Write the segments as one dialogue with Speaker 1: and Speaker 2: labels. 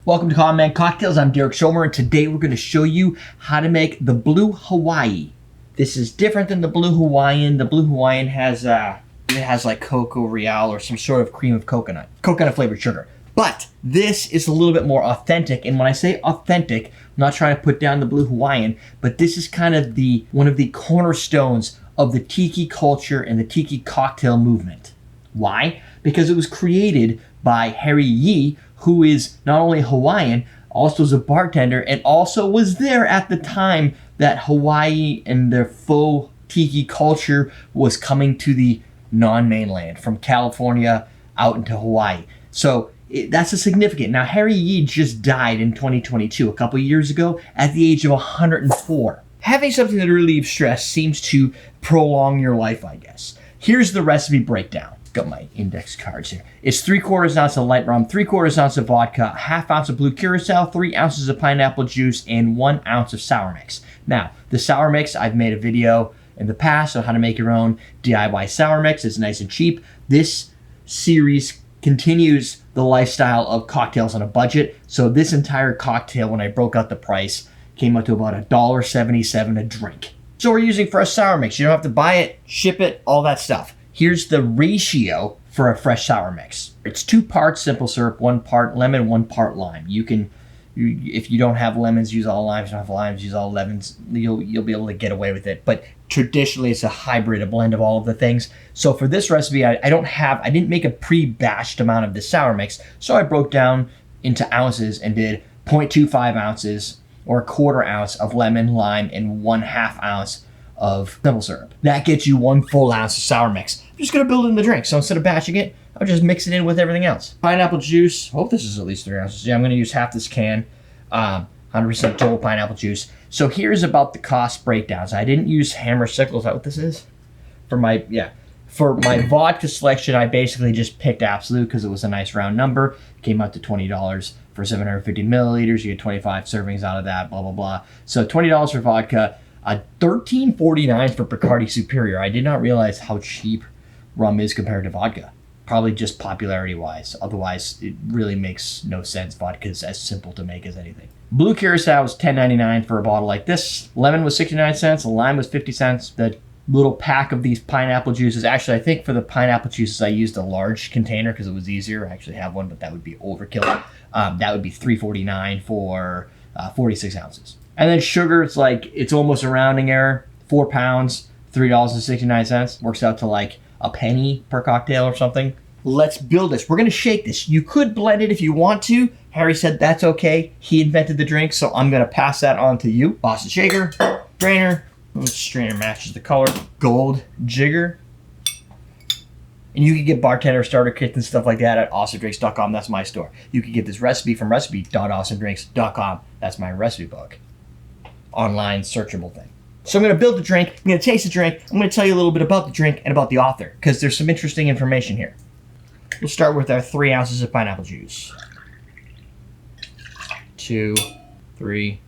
Speaker 1: Welcome to Common Man Cocktails. I'm Derek Schomer, and today we're going to show you how to make the Blue Hawaii. This is different than the Blue Hawaiian. The Blue Hawaiian has like cocoa real or some sort of cream of coconut flavored sugar. But this is a little bit more authentic, and when I say authentic, I'm not trying to put down the Blue Hawaiian, but this is kind of one of the cornerstones of the Tiki culture and the Tiki cocktail movement. Why? Because it was created by Harry Yee, who is not only Hawaiian, also is a bartender, and also was there at the time that Hawaii and their faux Tiki culture was coming to the non-mainland, from California out into Hawaii. So that's a significant. Now, Harry Yee just died in 2022, a couple years ago, at the age of 104. Having something that relieves stress seems to prolong your life, I guess. Here's the recipe breakdown. Got my index cards here. It's 3/4 ounce of light rum, 3/4 ounce of vodka, 1/2 ounce of blue curacao, 3 ounces of pineapple juice, and 1 ounce of sour mix. Now, the sour mix, I've made a video in the past on how to make your own DIY sour mix. It's nice and cheap. This series continues the lifestyle of cocktails on a budget. So this entire cocktail, when I broke out the price, came out to about $1.77 a drink. So we're using fresh sour mix. You don't have to buy it, ship it, all that stuff. Here's the ratio for a fresh sour mix. It's 2 parts simple syrup, 1 part lemon, 1 part lime. If you don't have lemons, use all limes. If you don't have limes, use all lemons. You'll be able to get away with it. But traditionally, it's a hybrid, a blend of all of the things. So for this recipe, I didn't make a pre-batched amount of the sour mix. So I broke down into ounces and did 0.25 ounces or 1/4 ounce of lemon, lime, and 1/2 ounce of simple syrup. That gets you 1 full ounce of sour mix. I'm just gonna build it in the drink. So instead of batching it, I'll just mix it in with everything else. Pineapple juice, hope this is at least 3 ounces. Yeah, I'm gonna use half this can, 100% total pineapple juice. So here's about the cost breakdowns. I didn't use hammer sickle, is that what this is? For my vodka selection, I basically just picked Absolute because it was a nice round number. It came out to $20 for 750 milliliters. You get 25 servings out of that, blah, blah, blah. So $20 for vodka, $13.49 for Bacardi Superior. I did not realize how cheap rum is compared to vodka. Probably just popularity-wise. Otherwise, it really makes no sense. Vodka is as simple to make as anything. Blue Curacao was $10.99 for a bottle like this. Lemon was 69 cents. Lime was 50 cents. The little pack of these pineapple juices. Actually, I think for the pineapple juices, I used a large container because it was easier. I actually have one, but that would be overkill. That would be $3.49 for 46 ounces. And then sugar, it's almost a rounding error. 4 pounds, $3.69. Works out to like a penny per cocktail or something. Let's build this. We're gonna shake this. You could blend it if you want to. Harry said that's okay. He invented the drink, so I'm gonna pass that on to you. Boston shaker, strainer. This strainer matches the color. Gold jigger. And you can get bartender starter kits and stuff like that at awesomedrinks.com. That's my store. You can get this recipe from recipe.awesomedrinks.com. That's my recipe book. Online searchable thing. So I'm going to build the drink, I'm going to taste the drink, I'm going to tell you a little bit about the drink and about the author, because there's some interesting information here. We'll start with our 3 ounces of pineapple juice. 2, 3.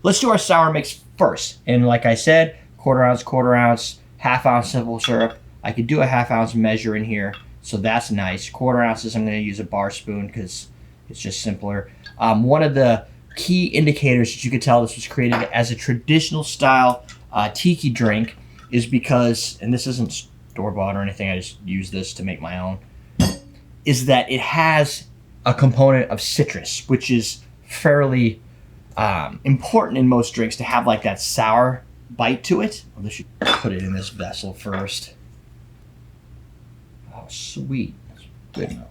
Speaker 1: Let's do our sour mix first. And like I said, 1/4 ounce, 1/2 ounce simple syrup. I could do a 1/2 ounce measure in here, so that's nice. 1/4 ounces, I'm going to use a bar spoon because it's just simpler. One of the key indicators that you could tell this was created as a traditional style Tiki drink is because, and this isn't store-bought or anything, I just use this to make my own, is that it has a component of citrus, which is fairly important in most drinks to have like that sour bite to it. I'll just put it in this vessel first. Oh, sweet. Good. And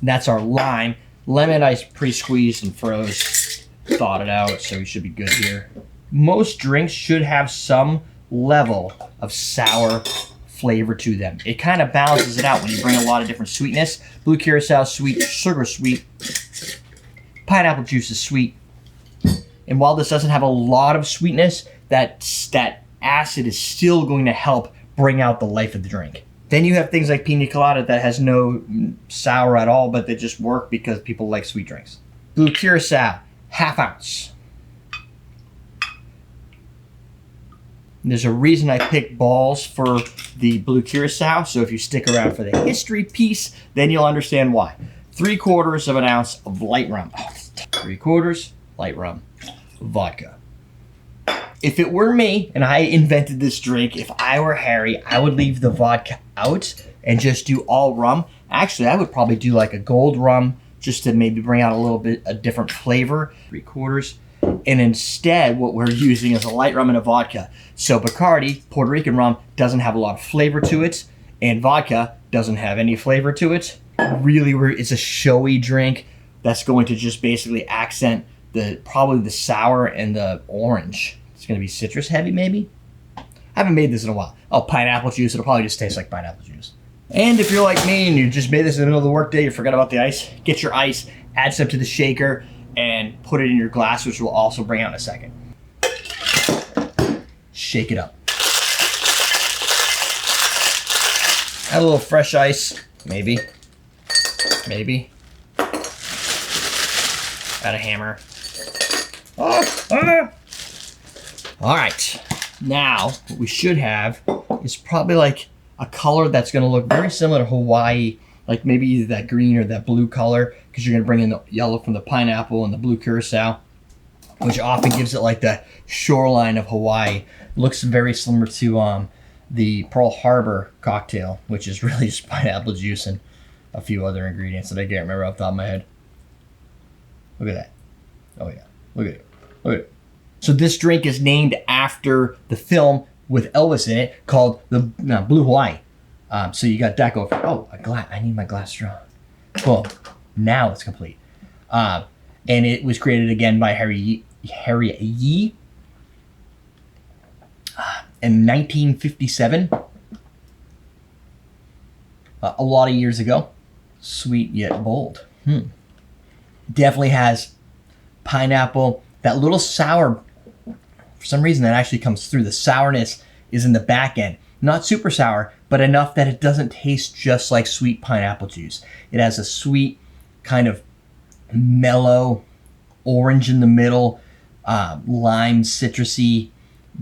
Speaker 1: that's our lime. Lemon I pre-squeezed and froze, thawed it out, so we should be good here. Most drinks should have some level of sour flavor to them. It kind of balances it out when you bring a lot of different sweetness. Blue Curacao sweet, sugar sweet, pineapple juice is sweet. And while this doesn't have a lot of sweetness, that acid is still going to help bring out the life of the drink. Then you have things like pina colada that has no sour at all, but they just work because people like sweet drinks. Blue Curacao, 1/2 ounce. And there's a reason I picked balls for the Blue Curacao, so if you stick around for the history piece, then you'll understand why. 3/4 of an ounce of light rum. 3/4 light rum, vodka. If it were me and I invented this drink, if I were Harry, I would leave the vodka out and just do all rum. Actually, I would probably do like a gold rum just to maybe bring out a little bit a different flavor. 3/4. And instead, what we're using is a light rum and a vodka. So Bacardi, Puerto Rican rum, doesn't have a lot of flavor to it, and vodka doesn't have any flavor to it. Really, it's a showy drink that's going to just basically accent probably the sour and the orange. It's going to be citrus heavy, maybe. I haven't made this in a while. Oh, pineapple juice. It'll probably just taste like pineapple juice. And if you're like me and you just made this in the middle of the workday, you forgot about the ice, get your ice, add some to the shaker, and put it in your glass, which we'll also bring out in a second. Shake it up. Add a little fresh ice, maybe. Maybe. Add a hammer. All right. Now, what we should have is probably like a color that's going to look very similar to Hawaii, like maybe either that green or that blue color, because you're going to bring in the yellow from the pineapple and the blue curacao, which often gives it like the shoreline of Hawaii. Looks very similar to the Pearl Harbor cocktail, which is really just pineapple juice and a few other ingredients that I can't remember off the top of my head. Look at that. Oh yeah, look at it. Look at it. So this drink is named after the film with Elvis in it called Blue Hawaii. So you got that going for, oh, a glass. I need my glass straw. Cool. Now it's complete. And it was created again by Harry Yee in 1957. A lot of years ago. Sweet yet bold. Definitely has pineapple. That little sour, for some reason that actually comes through. The sourness is in the back end. Not super sour, but enough that it doesn't taste just like sweet pineapple juice. It has a sweet, kind of mellow orange in the middle, lime, citrusy,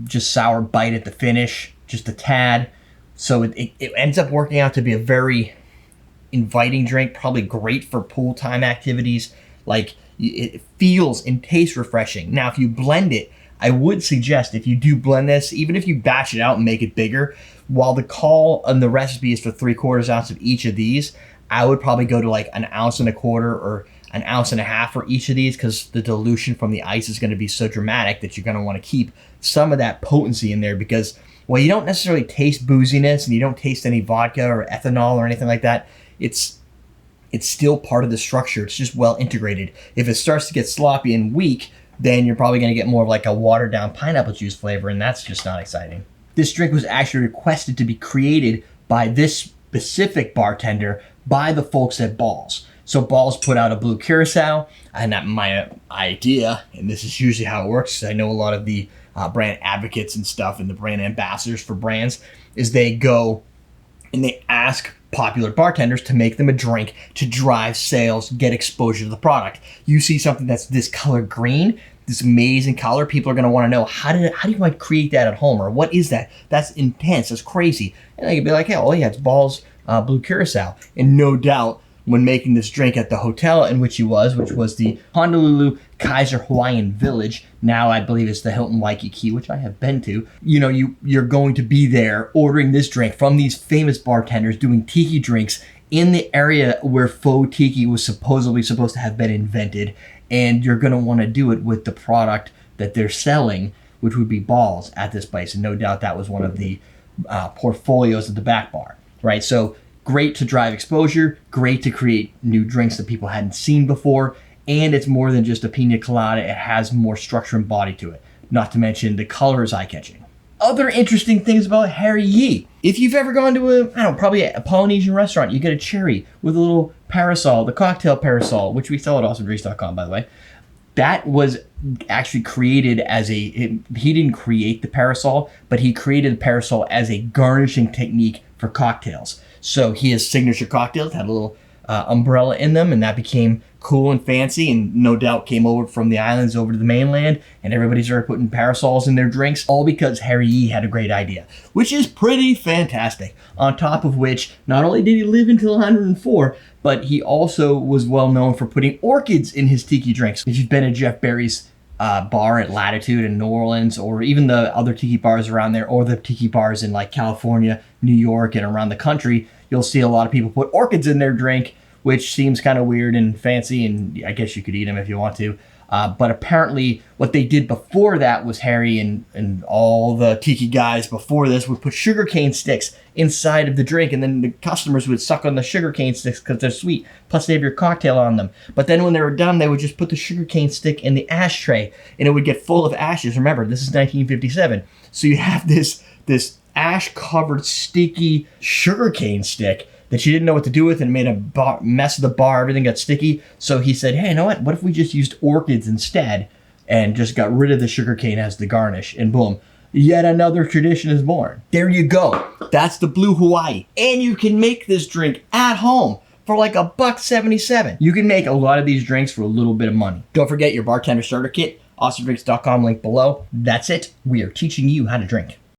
Speaker 1: just sour bite at the finish, just a tad. So it ends up working out to be a very inviting drink, probably great for pool time activities. Like, it feels and tastes refreshing. Now, if you blend it, I would suggest if you do blend this, even if you batch it out and make it bigger, while the call on the recipe is for 3/4 ounce of each of these, I would probably go to like 1.25 ounces or 1.5 ounces for each of these, because the dilution from the ice is going to be so dramatic that you're going to want to keep some of that potency in there, because, well, you don't necessarily taste booziness and you don't taste any vodka or ethanol or anything like that. It's still part of the structure. It's just well integrated. If it starts to get sloppy and weak, then you're probably going to get more of like a watered down pineapple juice flavor, and that's just not exciting. This drink was actually requested to be created by this specific bartender by the folks at Ball's. So Ball's put out a Blue Curacao, and that my idea, and this is usually how it works, because I know a lot of the brand advocates and stuff and the brand ambassadors for brands, is they go and they ask popular bartenders to make them a drink to drive sales, get exposure to the product. You see something that's this color green, this amazing color, people are going to want to know, how do you create that at home, or what is that? That's intense, that's crazy. And they could be like, hey, oh yeah, it's Ball's Blue Curacao. And no doubt, when making this drink at the hotel in which he was, which was the Honolulu Kaiser Hawaiian Village, now I believe it's the Hilton Waikiki, which I have been to, you're going to be there ordering this drink from these famous bartenders doing tiki drinks in the area where faux tiki was supposedly supposed to have been invented, and you're going to want to do it with the product that they're selling, which would be Ball's at this place. And no doubt that was one of the portfolios at the back bar, right? So great to drive exposure, great to create new drinks that people hadn't seen before, and it's more than just a pina colada. It has more structure and body to it. Not to mention the color is eye-catching. Other interesting things about Harry Yee. If you've ever gone to probably a Polynesian restaurant, you get a cherry with a little parasol, the cocktail parasol, which we sell at awesomedrinks.com, by the way. That was actually created as he didn't create the parasol, but he created the parasol as a garnishing technique for cocktails. So his signature cocktails had a little umbrella in them, and that became cool and fancy, and no doubt came over from the islands over to the mainland, and everybody started putting parasols in their drinks, all because Harry Yee had a great idea, which is pretty fantastic. On top of which, not only did he live until 104, but he also was well known for putting orchids in his tiki drinks. If you've been to Jeff Berry's bar at Latitude in New Orleans, or even the other tiki bars around there, or the tiki bars in like California, New York, and around the country, you'll see a lot of people put orchids in their drink, which seems kind of weird and fancy, and I guess you could eat them if you want to. But apparently what they did before that was Harry and all the tiki guys before this would put sugarcane sticks inside of the drink, and then the customers would suck on the sugarcane sticks because they're sweet, plus they have your cocktail on them. But then when they were done, they would just put the sugarcane stick in the ashtray, and it would get full of ashes. Remember, this is 1957, so you have this ash-covered, sticky sugarcane stick that you didn't know what to do with, and made a mess of the bar. Everything got sticky. So he said, hey, you know what if we just used orchids instead and just got rid of the sugarcane as the garnish, and boom, yet another tradition is born. There you go. That's the Blue Hawaii. And you can make this drink at home for like $1.77. You can make a lot of these drinks for a little bit of money. Don't forget your bartender starter kit, awesomedrinks.com, link below. That's it. We are teaching you how to drink.